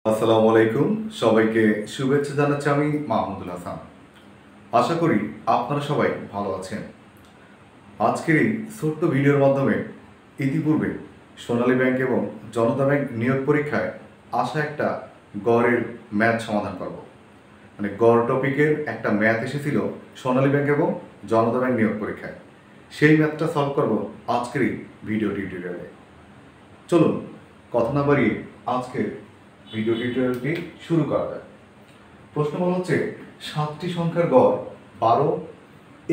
আসসালামু আলাইকুম, সবাইকে শুভেচ্ছা জানাচ্ছি আমি মাহমুদুল হাসান। আশা করি আপনারা সবাই ভালো আছেন। আজকের এই ছোট্ট ভিডিওর মাধ্যমে ইতিপূর্বে সোনালী ব্যাংক এবং জনতা ব্যাংক নিয়োগ পরীক্ষায় আসা একটা গড়ের ম্যাথ সমাধান করব। মানে গড় টপিকের একটা ম্যাথ এসেছিল সোনালী ব্যাংক এবং জনতা ব্যাংক নিয়োগ পরীক্ষায়। সেই ম্যাথটা সলভ করব আজকের এই ভিডিও টিউটোরিয়ালে। চলুন কথা না বাড়িয়ে আজকের ভিডিও টিউটোরিয়ালটি শুরু করা যায়। প্রশ্ন বলা হচ্ছে 7টি সংখ্যার গড় 12,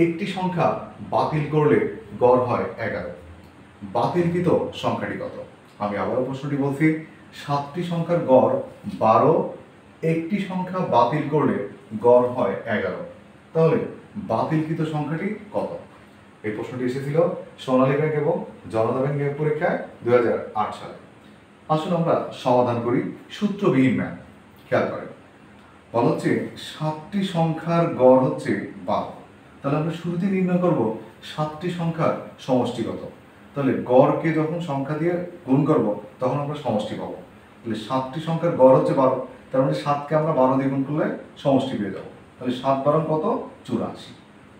একটি সংখ্যা বাতিল করলে গড় হয় 11। বাতিলকৃত সংখ্যাটি কত? আমি আবারও প্রশ্নটি বলছি, 7টি সংখ্যার গড় 12, একটি সংখ্যা বাতিল করলে গড় হয় 11। তাহলে বাতিলকৃত সংখ্যাটি কত? এই প্রশ্নটি এসেছিল সোনালী ব্যাংক এবং জনতা ব্যাংক নিয়োগ পরীক্ষায় 2008 সালে। আসুন আমরা সমাধান করি সূত্রবিহীন ম্যাথ। খেয়াল করেন, বলা হচ্ছে 7টি সংখ্যার গড় হচ্ছে 12। তাহলে আমরা শুরুতে নির্ণয় করব 7টি সংখ্যার সমষ্টি কত। তাহলে গড়কে যখন সংখ্যা দিয়ে গুণ করব তখন আমরা সমষ্টি পাবো। তাহলে 7টি সংখ্যার গড় হচ্ছে 12, তার মানে 7কে আমরা 12 দিয়ে গুণ করলে সমষ্টি পেয়ে যাবো। তাহলে 7 12 কত? 84।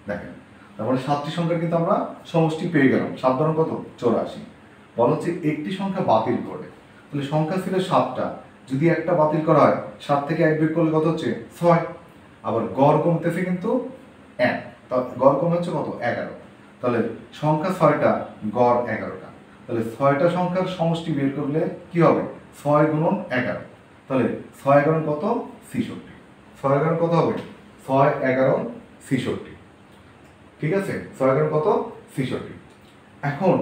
দেখেন, তার মানে 7টি সংখ্যার কিন্তু আমরা সমষ্টি পেয়ে গেলাম। 7 12 কত? 84। বলা হচ্ছে একটি সংখ্যা বাতিল করে। তাহলে সংখ্যা ছিল 7টা, যদি একটা বাতিল করা হয় 7 থেকে 1 বিয়োগ করলে কত হচ্ছে? 6। আবার গড় কমতেছে কিন্তু 1, গড় কমে হচ্ছে কত? 11। তাহলে সংখ্যা 6টা, গড় 11টা। তাহলে 6টা সংখ্যার সমষ্টি বের করলে কি হবে? 6 গুণন 11। তাহলে 6 11 কত? 66। 6 11 কত হবে? 6 11 66। ঠিক আছে, 6 11 কত? 66। এখন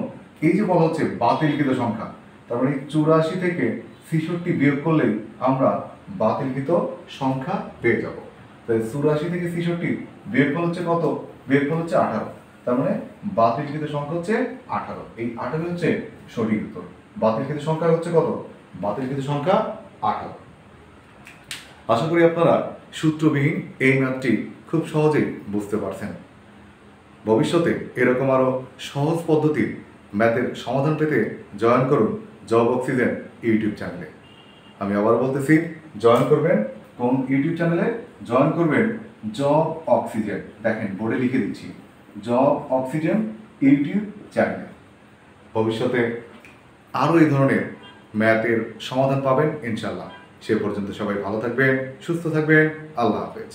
এই যে বলা হচ্ছে বাতিলকৃত সংখ্যা, তার মানে 84 থেকে 66 বিয়োগ করলেই আমরা বাতিলকৃত সংখ্যা পেয়ে যাব। তাহলে 84 থেকে 66 বিয়োগফল হচ্ছে কত? বিয়োগফল হচ্ছে 18। তার মানে বাতিলকৃত সংখ্যা হচ্ছে 18। এই 18 হচ্ছে সঠিক উত্তর। বাতিলকৃত সংখ্যা হচ্ছে কত? বাতিলকৃত সংখ্যা 18। আশা করি আপনারা সূত্রবিহীন এই ম্যাথটি খুব সহজেই বুঝতে পারছেন। ভবিষ্যতে এরকম আরও সহজ পদ্ধতির ম্যাথের সমাধান পেতে জয়েন করুন জব অক্সিজেন ইউটিউব চ্যানেলে। আমি আবার বলতেছি, জয়েন করবেন কোন ইউটিউব চ্যানেলে? জয়েন করবেন জব অক্সিজেন। দেখেন বোর্ডে লিখে দিচ্ছি, জব অক্সিজেন ইউটিউব চ্যানেলে। ভবিষ্যতে আরও এই ধরনের ম্যাথের সমাধান পাবেন ইনশাল্লাহ। সে পর্যন্ত সবাই ভালো থাকবেন, সুস্থ থাকবেন। আল্লাহ হাফেজ।